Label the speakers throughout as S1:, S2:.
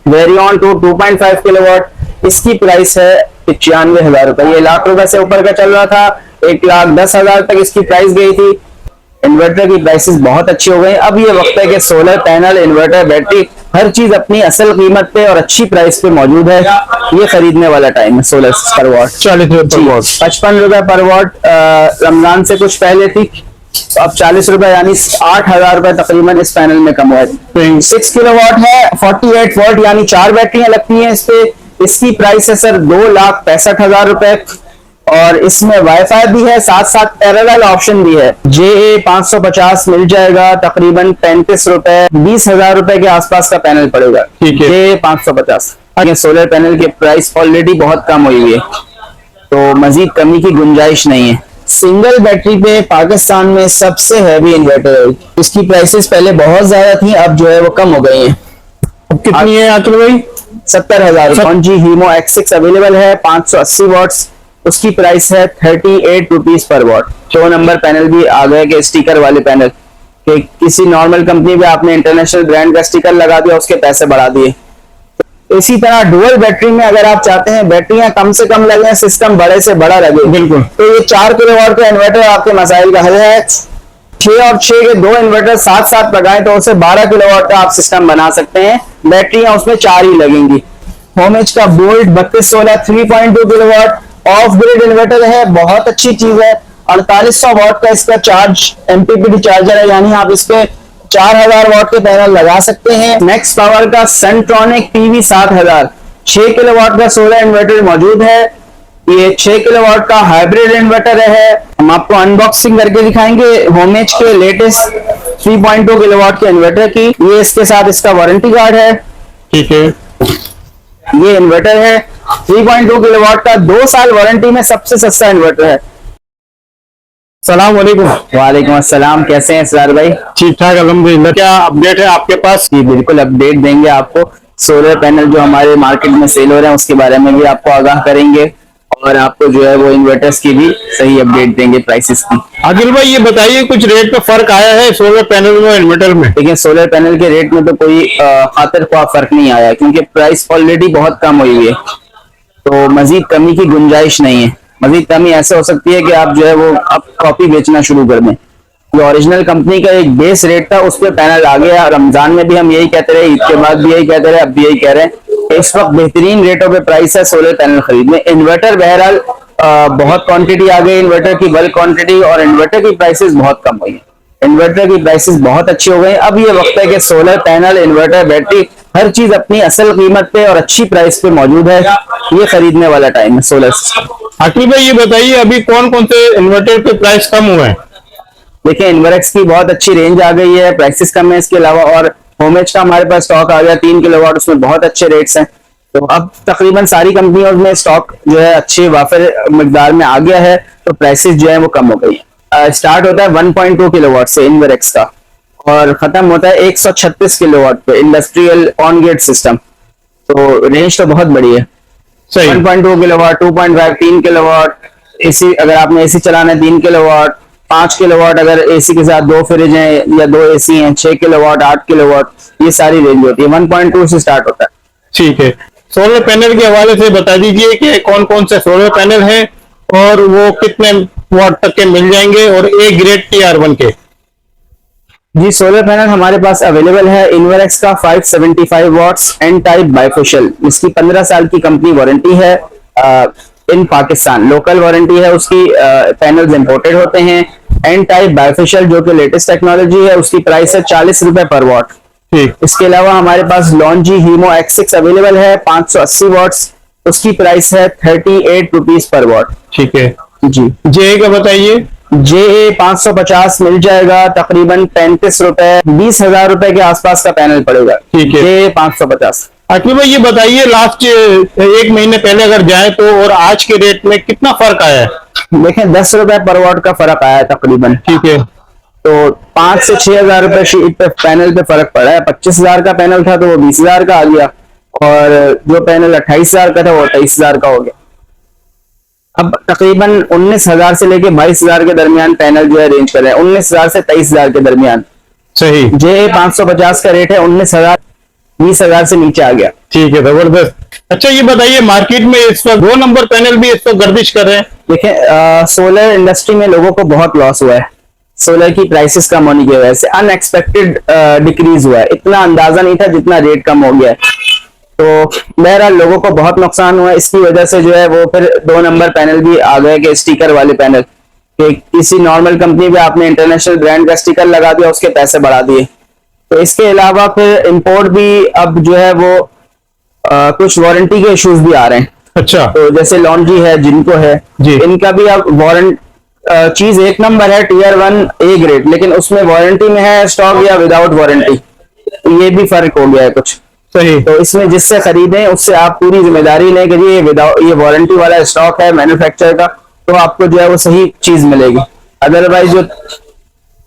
S1: वेरियन 2.5 kilowatt, इसकी price है 95,000 रुपए। ये लाख रुपए से ऊपर का चल रहा था, 1,10,000 तक इसकी प्राइस गई थी। इन्वर्टर की प्राइसेस बहुत अच्छी हो गई। अब ये वक्त है कि सोलर पैनल, इन्वर्टर, बैटरी, हर चीज अपनी असल कीमत पे और अच्छी प्राइस पे मौजूद है। ये खरीदने वाला टाइम है। सोलर पर वॉट 40 रुपए पर वॉट, 55 रुपए पर वॉट रमजान से कुछ पहले थी, तो अब 40 रुपए यानी 8,000 रुपए तकरीबन इस पैनल में कम हुआ है। 6 किलोवाट है, 48 वोल्ट यानी 4 बैटरियां लगती हैं इस पे। इसकी प्राइस है सर 2,65,000 रुपए और इसमें वाईफाई भी है, साथ साथ पैरेलल ऑप्शन भी है। JA 550 मिल जाएगा तकरीबन 35 रुपए, 20,000 रुपए के आसपास का पैनल पड़ेगा। ठीक है, JA 550। सोलर पैनल की प्राइस ऑलरेडी बहुत कम हुई है, तो मजीद कमी की गुंजाइश नहीं है। सिंगल बैटरी पे पाकिस्तान में सबसे हैवी इन्वर्टर है। इसकी प्राइसेस पहले बहुत ज्यादा थी, अब जो है वो कम हो गई है।
S2: कितनी है आकिल भाई?
S1: 70,000। जी हीमो X6 अवेलेबल है, 580 वॉट्स। उसकी प्राइस है 38 rupees per what. 2 number panel भी आ गए कि स्टिकर वाले पैनल कि किसी नॉर्मल कंपनी पे आपने इंटरनेशनल ब्रांड का स्टिकर लगा दिया, उसके पैसे बढ़ा दिए। इसी तरह डुअल बैटरी में अगर आप चाहते हैं बैटरियां कम से कम लगे, सिस्टम बड़े से बड़ा लगे, बिल्कुल, तो ये 4 किलोवाट का इन्वर्टर आपके मसाइल का हल है। 6 और 6 के 2 इन्वर्टर साथ साथ लगाएं तो उसे 12 किलोवाट का आप सिस्टम बना सकते हैं। बैटरियां उसमें 4 ही लगेंगी। होमेज का bolt 3216 3.2 kilowatt of grid inverter है, बहुत अच्छी चीज है। 4800 वाट का इसका चार्ज MPPT चार्जर है, यानी आप इस पे 4000 वाट के पैनल लगा सकते हैं। मैक्स पावर का सनट्रॉनिक PV 7000 6 किलोवाट का सोलर इन्वर्टर मौजूद है। ये 6 किलोवाट का हाइब्रिड इन्वर्टर है। हम आपको अनबॉक्सिंग करके दिखाएंगे होमेज के लेटेस्ट 3.2 किलोवाट के इन्वर्टर की। ये इसके साथ इसका वारंटी कार्ड है। ठीक है, ये इन्वर्टर है 3.2 किलोवाट का, 2 साल वारंटी में सबसे सस्ता इन्वर्टर है।
S2: सलाम वालेकुम।
S1: वालेकुम अस्सलाम, कैसे हैं सर भाई?
S2: ठीक ठाक अल्हम्दुलिल्लाह। क्या अपडेट है आपके पास?
S1: जी बिल्कुल अपडेट देंगे आपको। सोलर पैनल जो हमारे मार्केट में सेल हो रहे हैं उसके बारे में भी आपको आगाह करेंगे और आपको जो है वो इन्वर्टर्स की भी सही अपडेट देंगे, प्राइसेस की।
S2: आदिल भाई ये बताइए कुछ रेट में फर्क आया है सोलर पैनल में इन्वर्टर में?
S1: देखिए सोलर पैनल के रेट में तो कोई खातिर ख्वाह फर्क नहीं आया, क्योंकि प्राइस ऑलरेडी बहुत कम हुई है, तो मजीद कमी की गुंजाइश नहीं है। मजीद कमी ऐसे हो सकती है कि आप जो है वो अब कॉपी बेचना शुरू कर दें। जो ओरिजिनल कंपनी का एक बेस रेट था उस पर पैनल आ गया। रमजान में भी हम यही कहते रहे, ईद के बाद भी यही कहते रहे, अब भी यही कह रहे हैं। इस वक्त बेहतरीन रेटों पे प्राइस है सोलर पैनल खरीदने। इन्वर्टर बहरहाल बहुत क्वांटिटी आ गई, इन्वर्टर की बल्क क्वांटिटी, और इन्वर्टर की प्राइसेस बहुत कम हुई है। इन्वर्टर की प्राइसेस बहुत अच्छी हो गई। अब ये वक्त है कि सोलर पैनल, इन्वर्टर, बैटरी, हर चीज अपनी असल कीमत पे और अच्छी प्राइस पे मौजूद है। ये खरीदने वाला टाइम है सोलर सिस्टम।
S2: आकिल भाई ये बताइए अभी कौन कौन से इन्वर्टर के प्राइस कम हुए हैं?
S1: देखिए इन्वर्क्स की बहुत अच्छी रेंज आ गई है, प्राइसेस कम है इसके अलावा, और होमेज का हमारे पास स्टॉक आ गया 3 किलोवाट, उसमें बहुत अच्छे रेट्स हैं। तो अब तकरीबन सारी कंपनियों में स्टॉक जो है अच्छे वाफिर मकदार में आ गया है, तो प्राइसेस जो है वो कम हो गई है। स्टार्ट होता है 1.2 किलोवाट से इन्वर्क्स का और खत्म होता है 136 किलोवाट पे इंडस्ट्रियल ऑन ग्रिड सिस्टम। तो रेंज तो बहुत बड़ी है। 1.2 किलोवाट, 2.5, 3 किलोवाट एसी, अगर आपने एसी चलाना है 3 किलोवाट, 5 किलोवाट अगर एसी के साथ 2 फ्रिज हैं या 2 एसी हैं, 6 किलोवाट, 8 किलोवाट, ये सारी रेंज होती है। 1.2 से स्टार्ट होता है।
S2: ठीक है, सोलर पैनल के हवाले से बता दीजिए कि कौन कौन से सोलर पैनल हैं और वो कितने वाट तक के मिल जाएंगे, और ए ग्रेड TR1 के।
S1: जी सोलर पैनल हमारे पास अवेलेबल है। इन्वर्क्स का 575 वॉट्स एन टाइप बाइफेशियल, इसकी 15 साल की कंपनी वारंटी है। इन पाकिस्तान लोकल वारंटी है उसकी। पैनल्स इंपोर्टेड होते हैं। एन टाइप बाइफेशियल जो कि लेटेस्ट टेक्नोलॉजी है, उसकी प्राइस है 40 रुपए पर वॉट। ठीक, इसके अलावा हमारे पास लॉन्जी हीमो X6 अवेलेबल है 580 वॉट्स, उसकी प्राइस है 38 रुपीज पर वॉट। ठीक है जी।
S2: JA का बताइए।
S1: JA 550 मिल जाएगा तकरीबन 35 रुपए, 20,000 रुपए के आसपास का पैनल पड़ेगा। ठीक है, JA 550।
S2: आकिल भाई ये बताइए लास्ट 1 महीने पहले अगर जाए तो और आज के रेट में कितना फर्क आया है?
S1: देखें 10 रुपए पर वॉट का फर्क आया है तकरीबन। ठीक है, तो 5 से 6,000 रुपए शीट पे पैनल पे फर्क पड़ा है। 25,000 का पैनल था तो वो 20,000 का आ गया, और जो पैनल 28,000 का था वो 28,000 का हो गया। अब तकरीबन 19,000 से लेके 22,000 के दरमियान पैनल जो है रेंज कर रहे हैं, 19,000 से 23,000 के दरमियान। सही। JA 550 का रेट है 19,000। 20,000 से नीचे आ गया।
S2: ठीक है, जबरदस्त। अच्छा ये बताइए, मार्केट में इस वक्त 2 नंबर पैनल भी इस वक्त गर्दिश कर रहे हैं।
S1: देखिए सोलर इंडस्ट्री में लोगों को बहुत लॉस हुआ है। सोलर की प्राइसेस कम होने की वजह से अनएक्सपेक्टेड डिक्रीज हुआ है। इतना अंदाजा नहीं था जितना रेट कम हो गया है। तो बहरहाल लोगों को बहुत नुकसान हुआ है। इसकी वजह से जो है वो फिर 2 नंबर पैनल भी आ गए कि स्टिकर वाले पैनल, कि किसी नॉर्मल कंपनी पे आपने इंटरनेशनल ब्रांड का स्टिकर लगा दिया, उसके पैसे बढ़ा दिए। तो इसके अलावा फिर इंपोर्ट भी अब जो है वो कुछ वारंटी के इश्यूज भी आ रहे हैं।
S2: अच्छा।
S1: तो जैसे लॉन्ड्री है, जिनको है
S2: जी।
S1: इनका भी अब वारंट चीज एक नंबर है, Tier 1 A ग्रेड, लेकिन उसमें वारंटी में है स्टॉक या विदाउट वारंटी, ये भी फर्क हो गया है कुछ।
S2: सही।
S1: तो इसमें जिससे खरीदें उससे आप पूरी जिम्मेदारी लें कि ये वारंटी वाला स्टॉक है मैन्युफैक्चरर का, तो आपको जो है वो सही चीज मिलेगी। अदरवाइज जो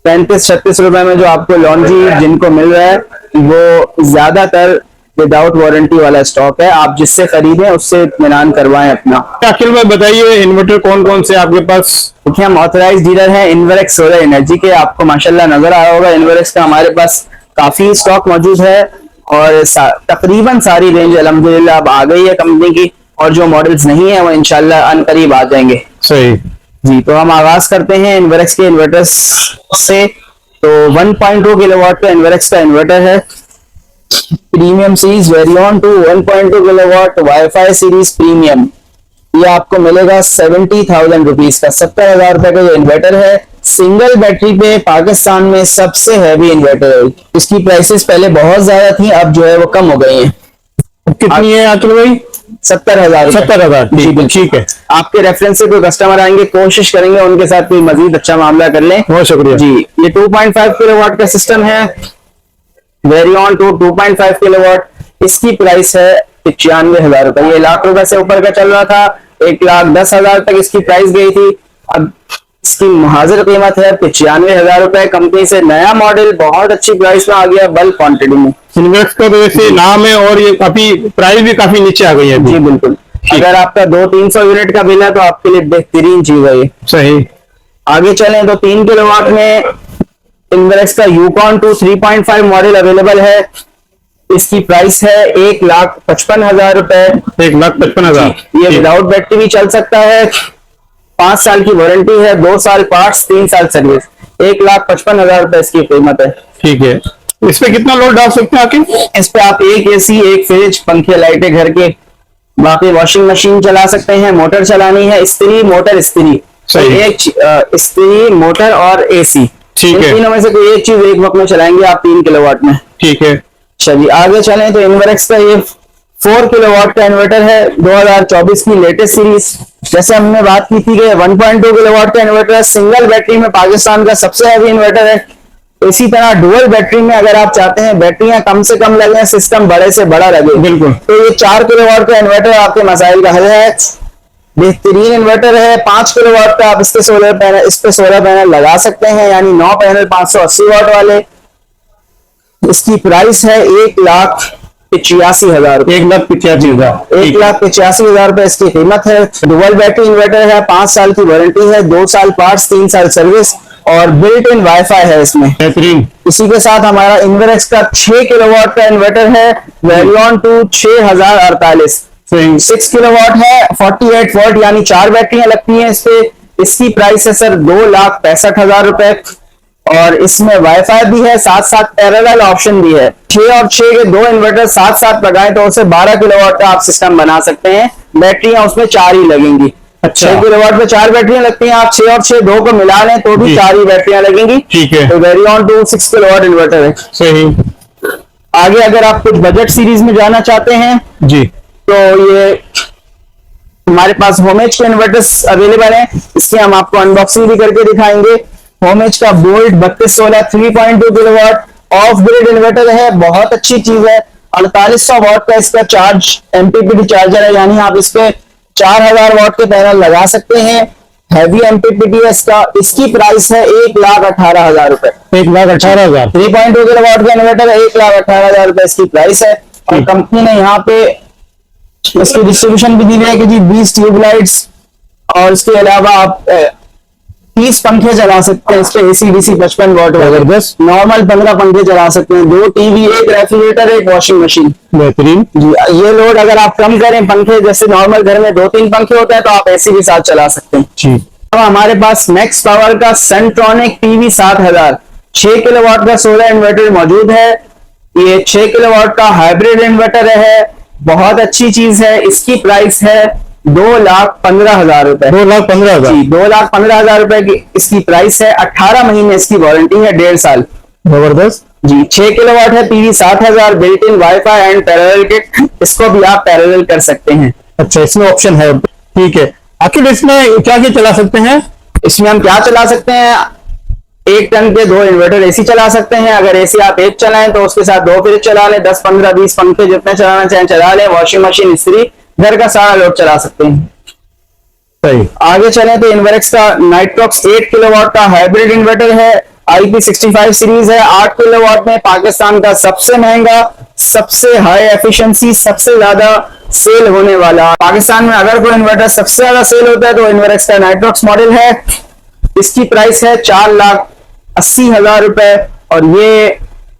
S1: 35-36 रुपए में जो आपको लॉन्ड्री जिनको मिल रहा है वो ज्यादातर विदाउट वारंटी वाला स्टॉक है। आप जिससे खरीदें उससे इत्मीनान करवाएं अपना।
S2: अखिल भाई बताइए, इन्वर्टर कौन कौन से आपके पास?
S1: देखिए हम ऑथराइज डीलर हैं इन्वर्क्स सोलर एनर्जी के। आपको माशाल्लाह नजर आया होगा इन्वर्क्स का हमारे पास काफी स्टॉक मौजूद है और तकरीबन सारी रेंज अल्हम्दुलिल्लाह अब आ गई है कंपनी की, और जो मॉडल्स नहीं है वो इंशाल्लाह अनकरीब आ जाएंगे।
S2: सही
S1: जी। तो हम आगाज करते हैं इन्वर्क्स के इन्वर्टर्स से। तो 1.2 किलोवाट का इन्वर्क्स का इन्वर्टर है, प्रीमियम सीरीज वेरियन 2 1.2 किलोवाट वाईफाई सीरीज प्रीमियम। ये आपको मिलेगा 70,000 रुपीज का, 70,000 रुपए का ये इन्वर्टर है। सिंगल बैटरी पे पाकिस्तान में सबसे हैवी इन्वर्टर है। इसकी प्राइसेस पहले बहुत ज्यादा थी, अब जो है वो कम हो गई हैं।
S2: कितनी है आखिल भाई?
S1: 70,000।
S2: 70,000।
S1: जी बिल्कुल
S2: ठीक है।
S1: आपके रेफरेंस से कोई कस्टमर आएंगे, कोशिश करेंगे उनके साथ कोई मजीद अच्छा मामला कर लें।
S2: बहुत शुक्रिया
S1: जी। ये 2.5 किलोवाट का सिस्टम है, वेरियन 2 2.5 किलोवाट। इसकी प्राइस है 95,000 रुपए। ये लाख रुपए से ऊपर का चल रहा था, 1,10,000 तक इसकी प्राइस गई थी। अब इसकी मुहाजिर कीमत है 95,000 रुपए। कंपनी से नया मॉडल बहुत अच्छी प्राइस में आ गया, बल्क क्वांटिटी में।
S2: इन्वर्क्स का तो वैसे नाम है और ये काफी प्राइस भी काफी नीचे आ गई है अभी।
S1: जी बिल्कुल। अगर आपका 200-300 यूनिट का बिल है तो आपके लिए बेहतरीन चीज है ये।
S2: सही।
S1: आगे चलें तो 3 किलोवाट में इन्वर्क्स का यूकॉन 2 3.5 मॉडल अवेलेबल है। इसकी प्राइस है 1,55,000 रुपए।
S2: 1,55,000।
S1: ये विदाउट बैटरी भी चल सकता है, 5 साल की वारंटी है, 2 साल पार्ट्स, 3 साल सर्विस। 1,55,000 रुपए इसकी कीमत है।
S2: ठीक है। इस पे कितना लोड डाल सकते हैं आखिर?
S1: इस पे आप एक एसी, एक फ्रिज, पंखे, लाइटें घर के, बाकी वॉशिंग मशीन चला सकते हैं। मोटर चलानी है, इस्त्री मोटर इस्त्री।
S2: सही।
S1: एक इस्त्री मोटर और एसी,
S2: ठीक
S1: इन
S2: है।
S1: तीनों में से कोई एक चीज एक वक्त में चलाएंगे आप 3 किलोवाट में।
S2: ठीक है।
S1: चलिए आगे चलें तो इन्वर्क्स का ये 4 किलोवाट का इन्वर्टर है, 2024 की लेटेस्ट सीरीज। जैसे हमने बात की थी कि 1.2 किलोवाट का इन्वर्टर है, सिंगल बैटरी में पाकिस्तान का सबसे हैवी इन्वर्टर है। इसी तरह डुअल बैटरी में अगर आप चाहते हैं बैटरियां कम से कम लगे, सिस्टम बड़े से बड़ा लगे,
S2: बिल्कुल,
S1: तो ये 4 किलोवाट का इन्वर्टर आपके मसाइल का हल है। बेहतरीन इन्वर्टर है। 5 किलोवाट का आप इस पे सोलर पैनल लगा सकते हैं, यानी 9 पैनल 580 वाट वाले। इसकी प्राइस है 1,85,000 रुपए।
S2: 1,85,000।
S1: 1,85,000 रुपए इसकी कीमत है। डुअल बैटरी इन्वर्टर है, 5 साल की वारंटी है, 2 साल पार्ट्स, 3 साल सर्विस और बिल्ट इन वाईफाई है इसमें।
S2: बेहतरीन।
S1: इसी के साथ हमारा इन्वर्क्स का 6 किलोवाट का इन्वर्टर है, वेरियन 2 6048। 6 किलोवाट है, 48 वोल्ट, यानी 4 बैटरियां लगती हैं इस पे। इसकी प्राइस है सर 2,65,000 रुपए और इसमें वाईफाई भी है, साथ साथ पैरेलल ऑप्शन भी है। 6 और 6 के 2 इन्वर्टर साथ साथ लगाएं तो उसे 12 किलोवाट का आप सिस्टम बना सकते हैं। बैटरियां उसमें 4 ही लगेंगी।
S2: अच्छा।
S1: 6 किलोवाट पे 4 बैटरियां लगती हैं, आप 6 और 6 2 को मिला लें तो भी 4 ही बैटरियां लगेंगी।
S2: ठीक है।
S1: तो वेरियन 2 6 किलोवाट इन्वर्टर है।
S2: सही।
S1: आगे अगर आप कुछ बजट सीरीज में जाना चाहते हैं
S2: जी,
S1: तो ये हमारे पास होमेज के इन्वर्टर्स अवेलेबल हैं। इसकी हम आपको अनबॉक्सिंग भी करके दिखाएंगे। होमेज का bolt 3216 3.2 kilowatt of grid inverter है, बहुत अच्छी चीज है। 4800 वाट का इसका चार्ज एमपीपीटी चार्जर है, यानी आप इस पे 4000 वाट के पैनल लगा सकते हैं। हैवी एमपीपीटी है इसका। इसकी प्राइस है 1,18,000 रुपए।
S2: 1,18,000।
S1: 3.2 किलोवाट का इन्वर्टर है, 1,18,000 रुपए इसकी प्राइस है। और कंपनी ने यहाँ पे इसकी डिस्ट्रीब्यूशन भी दी है कि जी 20 ट्यूबलाइट्स और इसके अलावा आप 30 पंखे चला सकते हैं इस पे, एसी बीसी 55 वॉट।
S2: जबरदस्त।
S1: नॉर्मल 15 पंखे चला सकते हैं, 2 टीवी, एक रेफ्रिजरेटर, एक वॉशिंग मशीन।
S2: बेहतरीन
S1: जी, ये लोड अगर आप कम करें, पंखे जैसे नॉर्मल घर में 2-3 पंखे होते हैं तो आप एसी के साथ चला सकते हैं।
S2: जी।
S1: तो हमारे पास मैक्स पावर का सेंट्रॉनिक टीवी 7000 6 किलोवाट का सोलर इन्वर्टर मौजूद है। ये 6 किलोवाट का हाइब्रिड इन्वर्टर है, बहुत अच्छी चीज है। इसकी प्राइस है 2,15,000 रुपए।
S2: 2,15,000
S1: जी, 2,15,000 रुपए की इसकी प्राइस है। 18 महीने इसकी वारंटी है, 1.5 साल।
S2: जबरदस्त।
S1: जी, 6 किलोवाट है, TV 7000, built in wifi and parallel kit. इसको भी आप पैरेलल कर सकते हैं।
S2: अच्छा, इसमें ऑप्शन है, ठीक है। आखिर इसमें क्या क्या चला सकते हैं?
S1: इसमें हम क्या चला सकते हैं? 1 टन के 2 इन्वर्टर एसी चला सकते हैं। अगर एसी आप एक चलाएं तो उसके साथ 2 फ्रिज चला लें, 10, 15, 20 पंखे जितने चलाना चाहें चला लें। वॉशिंग मशीन, इस्त्री, घर का सारा लोड चला सकते हैं।
S2: सही।
S1: आगे चलें तो इन्वर्क्स का नाइट्रॉक्स 8 किलोवाट का हाइब्रिड इन्वर्टर है, IP65 सीरीज है। 8 किलोवाट में पाकिस्तान का सबसे महंगा, सबसे हाई एफिशिएंसी, सबसे ज्यादा सेल होने वाला। पाकिस्तान में अगर कोई इन्वर्टर सबसे ज्यादा सेल होता है तो इन्वर्क्स का नाइट्रॉक्स मॉडल है। इसकी प्राइस है 4,80,000 रुपए और ये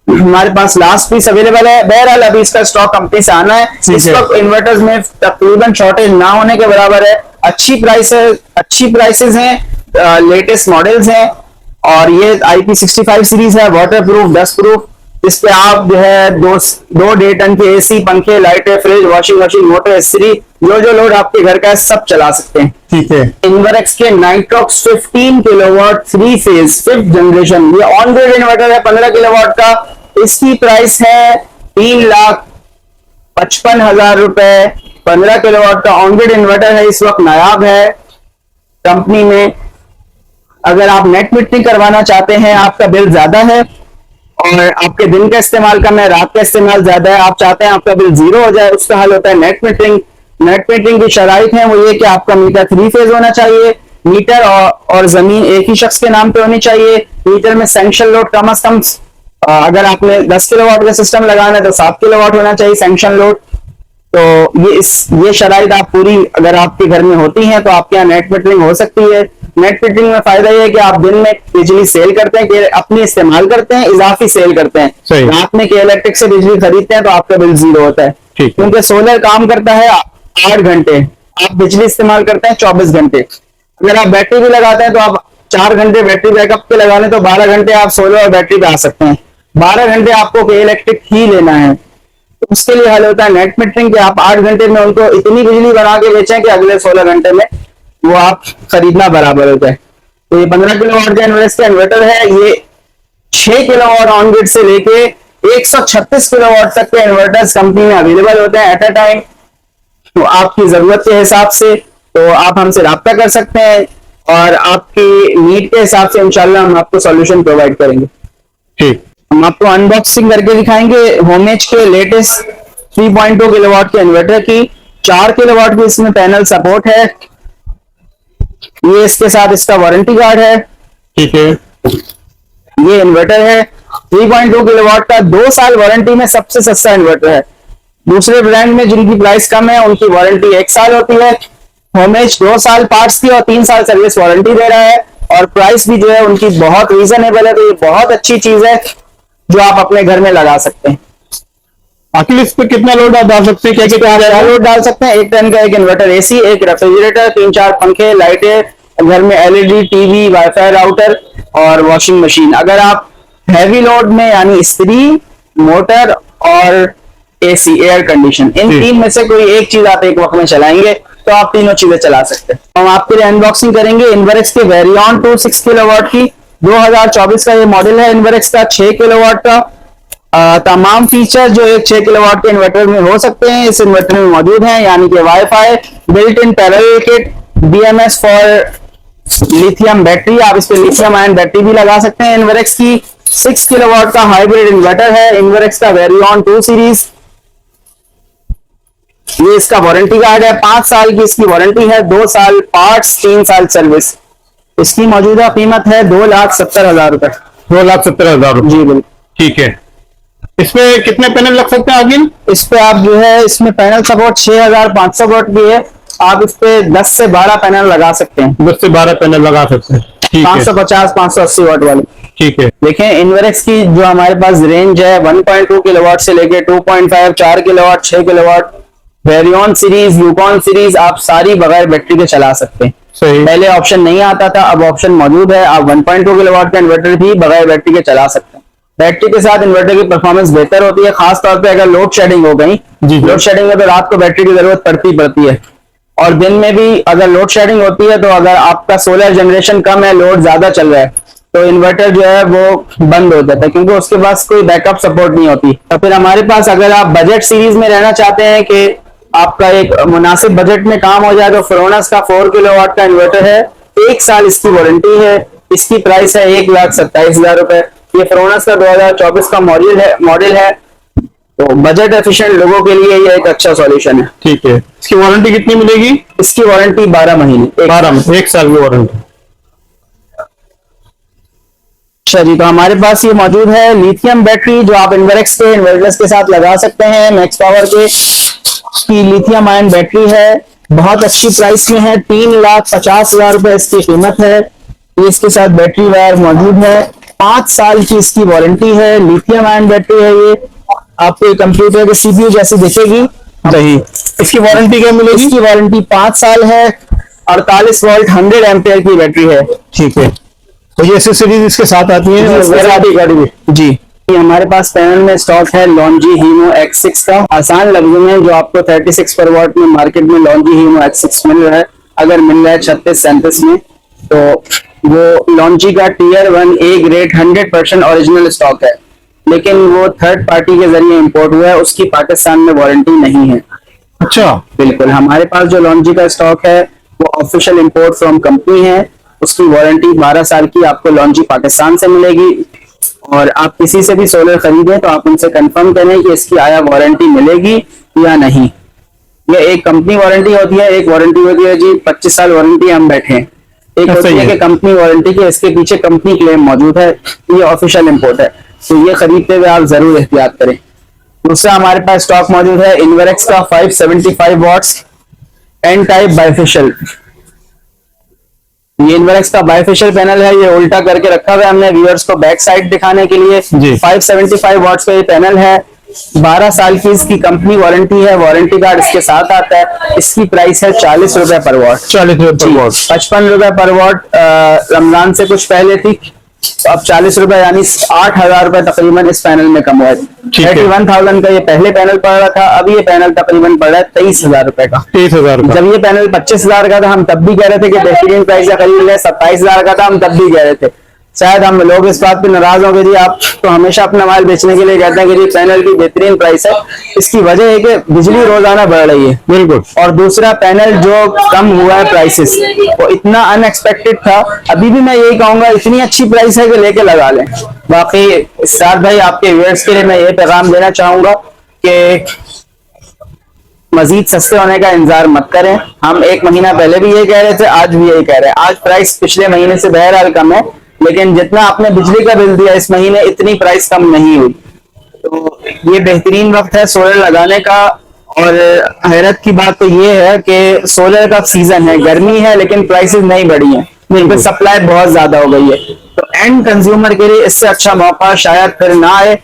S1: हमारे पास लास्ट पीस अवेलेबल है। बहरहाल अभी इसका स्टॉक कंपनी से आना है। इस वक्त इन्वर्टर्स में तकरीबन शॉर्टेज ना होने के बराबर है। अच्छी प्राइस है, अच्छी प्राइसेस हैं, लेटेस्ट मॉडल्स हैं। और ये IP65 सीरीज है, वाटर प्रूफ, डस्ट प्रूफ। इस पे आप जो है 2 1.5 टन के एसी, पंखे, लाइटें, फ्रिज, वॉशिंग मशीन, मोटर, इस्त्री, जो लोड आपके घर का है सब चला सकते हैं।
S2: ठीक है।
S1: इन्वर्क्स के Nitrox 15 kilowatt 3 phase 5th generation, ये ऑन ग्रिड इन्वर्टर है 15 किलोवाट का। इसकी प्राइस है 3,55,000 रुपए। 15 किलोवाट का ऑन ग्रिड इन्वर्टर है, इस वक्त नायाब है कंपनी में। अगर आप नेट मीटरिंग करवाना चाहते हैं, आपका बिल ज्यादा है और आपके दिन का इस्तेमाल कम है, रात का इस्तेमाल ज्यादा है, आप चाहते हैं आपका बिल 0 हो जाए, उसका हल होता है नेट मीटरिंग। नेट मीटरिंग की शराइत है वो ये कि आपका मीटर 3 फेज होना चाहिए। मीटर और जमीन एक ही शख्स के नाम पे होनी चाहिए। मीटर में सैंक्शन लोड कम से कम, अगर आपने 10 किलोवाट का सिस्टम लगाना है तो 7 किलोवाट होना चाहिए सैंक्शन लोड। तो ये शराइत आप पूरी अगर आपके घर में होती हैं तो आपके यहाँ नेट मीटरिंग हो सकती है। नेट मीटरिंग में फायदा ये है कि आप दिन में बिजली सेल करते हैं, कि अपनी इस्तेमाल करते हैं, इजाफी सेल करते हैं। रात में के इलेक्ट्रिक से बिजली खरीदते हैं तो आपका बिल 0 होता है। क्योंकि सोलर काम करता है 8 घंटे, आप बिजली इस्तेमाल करते हैं 24 घंटे। अगर आप बैटरी भी लगाते हैं तो आप 4 घंटे बैटरी बैकअप पे लगा लें तो 12 घंटे आप सोलर और बैटरी पे आ सकते हैं। 12 घंटे आपको के इलेक्ट्रिक ही लेना है। तो उसके लिए हल होता है नेट मीटरिंग, कि आप 8 घंटे में उनको इतनी बिजली बना के बेचें कि अगले 16 घंटे में वो आप खरीदना बराबर हो जाए। तो ये 15 किलोवाट का इन्वर्टर है। ये 6 किलोवाट ऑन ग्रिड से लेके 136 किलोवाट तक के इन्वर्टर्स कंपनी में अवेलेबल होते हैं एट अ टाइम। तो आपकी जरूरत के हिसाब से तो आप हमसे राब्ता कर सकते हैं और आपकी नीड के हिसाब से इंशाल्लाह हम आपको सॉल्यूशन प्रोवाइड करेंगे।
S2: ठीक,
S1: हम आपको अनबॉक्सिंग करके दिखाएंगे होमेज के लेटेस्ट 3.2 किलोवाट के इन्वर्टर की। 4 किलोवाट की इसमें पैनल सपोर्ट है। ये इसके साथ इसका वारंटी कार्ड है।
S2: ठीक है।
S1: ये इन्वर्टर है 3.2 किलोवाट का, 2 साल वारंटी में सबसे सस्ता इन्वर्टर है। दूसरे ब्रांड में जिनकी प्राइस कम है उनकी वारंटी 1 साल होती है। होमेज 2 साल पार्ट्स की और 3 साल सर्विस वारंटी दे रहा है और प्राइस भी जो है उनकी बहुत रीजनेबल है। तो ये बहुत अच्छी चीज है जो आप अपने घर में लगा सकते हैं।
S2: आखिर इस पे कितना लोड आप डाल सकते हैं? क्या क्या
S1: लोड डाल सकते हैं? 1 टन का एक इन्वर्टर एसी, एक रेफ्रिजरेटर, 3-4 पंखे, लाइटें, घर में LED टीवी, वाईफाई राउटर और वॉशिंग मशीन। अगर आप हैवी लोड में यानी इस्त्री, मोटर और एसी, एयर कंडीशन, इन 3 में से कोई एक चीज आप एक वक्त में चलाएंगे तो आप तीनों चीजें चला सकते हैं। हम आपके लिए अनबॉक्सिंग करेंगे इन्वर्क्स के वेरियन 2 6 किलोवाट की। 2024 का ये मॉडल है इन्वर्क्स का, 6 किलोवाट का। तमाम फीचर जो एक 6 किलोवाट के इन्वर्टर में हो सकते हैं इस इन्वर्टर में मौजूद हैं, यानी कि wifi, built in parallel kit, BMS for lithium battery, आप इस पे लिथियम आयन बैटरी भी लगा सकते हैं। इन्वर्क्स की 6 किलोवाट का हाइब्रिड इन्वर्टर है, इन्वर्क्स का वेरियन 2 सीरीज। ये इसका वारंटी कार्ड है, 5 साल की इसकी वारंटी है, 2 साल पार्ट्स, 3 साल सर्विस। इसकी मौजूदा कीमत है 2,70,000 रुपए।
S2: 2,70,000 रुपए।
S1: जी बिल्कुल।
S2: ठीक है। इसमें कितने पैनल लग सकते हैं आगे?
S1: इस पे आप जो है इसमें पैनल सपोर्ट 6500 वोट की है। आप इस पे 10 से 12 पैनल लगा सकते हैं।
S2: 10 से 12 पैनल लगा सकते हैं। ठीक है।
S1: 550 580 वाट वाली।
S2: ठीक है।
S1: देखें इन्वर्क्स की जो हमारे पास रेंज है 1.2 किलोवाट से लेके 2.5, 4 किलोवाट, 6 किलोवाट, वेरियन सीरीज, यूकॉन सीरीज आप सारी बगैर बैटरी के चला सकते हैं।
S2: सही।
S1: पहले ऑप्शन नहीं आता था, अब ऑप्शन मौजूद है। आप 1.2 किलोवाट का इन्वर्टर भी बगैर बैटरी के चला सकते हैं। बैटरी के साथ इन्वर्टर की परफॉर्मेंस बेहतर होती है, खास तौर पे अगर लोड शेडिंग हो गई। लोड शेडिंग में तो रात को बैटरी की जरूरत पड़ती है, और दिन में भी अगर लोड शेडिंग होती है तो अगर आपका सोलर जनरेशन कम है, लोड ज्यादा चल रहा है, तो इन्वर्टर जो है वो बंद हो जाता है, क्योंकि उसके पास कोई बैकअप सपोर्ट नहीं होती। तो फिर हमारे पास अगर आप बजट सीरीज में रहना चाहते हैं कि आपका एक मुनासिब बजट में काम हो जाए, तो फ्रोनस का 4 किलोवाट का इन्वर्टर है, 1 साल इसकी वारंटी है। इसकी प्राइस है 1,27,000 रुपए। ये फ्रोनस का 2024 का मॉडल है। तो बजट एफिशिएंट लोगों के लिए ये एक अच्छा सॉल्यूशन है।
S2: ठीक है। इसकी वारंटी कितनी मिलेगी?
S1: इसकी वारंटी 12 महीने,
S2: 1 साल की वारंटी।
S1: अच्छा जी, तो हमारे पास ये मौजूद है लिथियम बैटरी, जो आप इन्वर्क्स के इन्वर्टर्स के साथ लगा सकते हैं। मैक्स पावर की लिथियम आयन बैटरी है, बहुत अच्छी प्राइस में है। 3,50,000 रुपए इसकी कीमत है। ये इसके साथ बैटरी वायर मौजूद है, 5 साल की इसकी वारंटी है। लिथियम आयन बैटरी है ये, आपको कंप्यूटर के सीपीयू जैसी दिखेगी।
S2: सही। इसकी वारंटी क्या मिलेगी?
S1: इसकी वारंटी 5 साल है। 48 वोल्ट 100 एम्पियर की बैटरी है।
S2: ठीक है। तो ये एक्सेसरीज इसके साथ आती है
S1: जी। ये हमारे पास पैनल में स्टॉक है लॉन्जी हीमो X6 का। आसान लफ्जों में जो आपको 36 पर वॉट में मार्केट में लॉन्जी हीमो X6 मिल रहा है, अगर मिल रहा है 36-37 में, तो वो लॉन्जी का Tier 1 A grade 100% original stock है, लेकिन वो थर्ड पार्टी के जरिए इंपोर्ट हुआ है, उसकी पाकिस्तान में वारंटी नहीं है।
S2: अच्छा।
S1: बिल्कुल। हमारे पास जो लॉन्जी का स्टॉक है वो ऑफिशियल इंपोर्ट फ्रॉम कंपनी है, उसकी वारंटी 12 साल की आपको लॉन्जी पाकिस्तान से मिलेगी। और आप किसी से भी सोलर खरीदें तो आप उनसे कंफर्म करें कि इसकी आया वारंटी मिलेगी या नहीं। ये एक कंपनी वारंटी होती है, एक वारंटी होती है जी 25 साल वारंटी हम बैठे हैं, एक होती है कि कंपनी वारंटी की इसके पीछे कंपनी क्लेम मौजूद है, ये ऑफिशियल इंपोर्ट है, तो ये खरीदते हुए आप जरूर एहतियात करें। दूसरा हमारे पास स्टॉक मौजूद है इन्वर्क्स का 575 वॉट्स एन टाइप बाइफेशियल। ये इन्वर्क्स का बाइफेशियल पैनल है, ये उल्टा करके रखा हुआ है हमने व्यूअर्स को बैक साइड दिखाने के लिए। 575 वॉट्स का ये पैनल है, 12 साल की इसकी कंपनी वारंटी है, वारंटी कार्ड इसके साथ आता है। इसकी प्राइस है 40 रुपए पर वॉट।
S2: 40 रुपए पर वॉट।
S1: 55 रुपए पर वॉट रमजान से कुछ पहले थी, तो अब 40 रुपए यानी 8,000 रुपए तकरीबन इस पैनल में कम हुआ है। 31,000 का ये पहले पैनल पड़ रहा था, अब ये पैनल तकरीबन पड़ रहा है 23,000 रुपए का।
S2: 23,000।
S1: जब ये पैनल 25,000 का था हम तब भी कह रहे थे कि बेहतरीन प्राइस का खरीद ले। 27,000 का था हम तब भी कह रहे थे। शायद हम लोग इस बात पे नाराज होंगे जी, आप तो हमेशा अपना माल बेचने के लिए कहते हैं कि जी पैनल की बेहतरीन प्राइस है। इसकी वजह है कि बिजली रोजाना बढ़ रही है। बिल्कुल। और दूसरा पैनल जो कम हुआ है प्राइसेस, वो इतना अनएक्सपेक्टेड था। अभी भी मैं यही कहूंगा इतनी अच्छी प्राइस है कि लेके लगा लें। बाकी इस्तार भाई, आपके व्यूअर्स के लिए मैं ये पैगाम देना चाहूंगा कि मजीद सस्ते होने का इंतजार मत करें। हम 1 महीना पहले भी ये कह रहे थे, आज भी यही कह रहे हैं। आज प्राइस पिछले महीने से बहरहाल कम है, लेकिन जितना आपने बिजली का बिल दिया इस महीने, इतनी प्राइस कम नहीं हुई। तो ये बेहतरीन वक्त है सोलर लगाने का। और हैरत की बात तो ये है कि सोलर का सीजन है, गर्मी है, लेकिन प्राइसेस नहीं बढ़ी हैं, क्योंकि सप्लाई बहुत ज्यादा हो गई है। तो एंड कंज्यूमर के लिए इससे अच्छा मौका शायद फिर ना आए।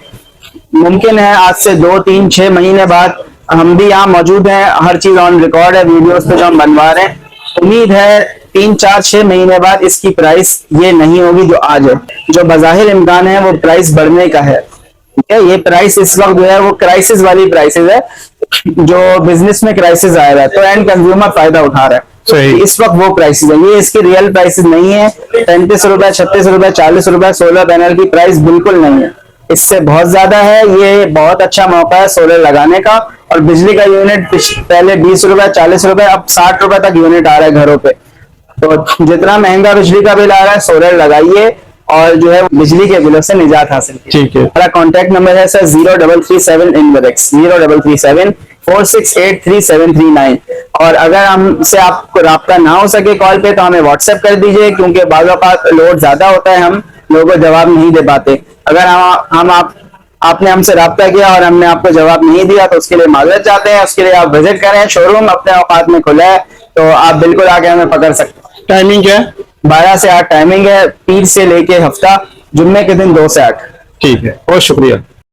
S1: मुमकिन है आज से 2, 3, 6 महीने बाद हम भी यहाँ मौजूद हैं, हर चीज ऑन रिकॉर्ड है, वीडियोस पे जो हम बनवा रहे हैं। उम्मीद है 3, 4, 6 महीने बाद इसकी प्राइस ये नहीं होगी जो आज है। जो बज़ाहिर इम्कान है वो प्राइस बढ़ने का है। ठीक है, ये प्राइस इस वक्त जो है वो क्राइसिस वाली प्राइसेस है, जो बिजनेस में क्राइसिस आया है, तो एंड कंज्यूमर फायदा उठा रहा है।
S2: सही।
S1: इस वक्त वो प्राइसेस है, ये इसकी रियल प्राइसेस नहीं है। 35 रुपए, 36 रुपए, 40 रुपए सोलर पैनल की प्राइस बिल्कुल नहीं है, इससे बहुत ज्यादा है। ये बहुत अच्छा मौका है सोलर लगाने का। और बिजली का यूनिट पहले 20 रुपए, 40 रुपए, अब 60 रुपए तक यूनिट आ रहा है घरों पे। तो जितना महंगा बिजली का बिल आ रहा है, सोलर लगाइए और जो है बिजली के बिलों से निजात हासिल कीजिए।
S2: ठीक है।
S1: हमारा कॉन्टैक्ट नंबर है सर 0337 इन्वर्क्स 0337 4683739। और अगर हमसे आपको राब्ता ना हो सके कॉल पे, तो हमें व्हाट्सएप कर दीजिए, क्योंकि बाज़ औक़ात लोड ज्यादा होता है, हम लोगों को जवाब नहीं दे पाते। अगर आपने हमसे राब्ता किया और हमने आपको जवाब नहीं दिया तो उसके लिए माजरत चाहते हैं। उसके लिए आप विजिट करें, शोरूम अपने औकात में खुला है, तो आप बिल्कुल आके हमें पकड़ सकते हैं।
S2: टाइमिंग क्या है?
S1: 12 से 8 टाइमिंग है, पीर से लेके हफ्ता, जुम्मे के दिन 2 से 8।
S2: ठीक है, बहुत शुक्रिया।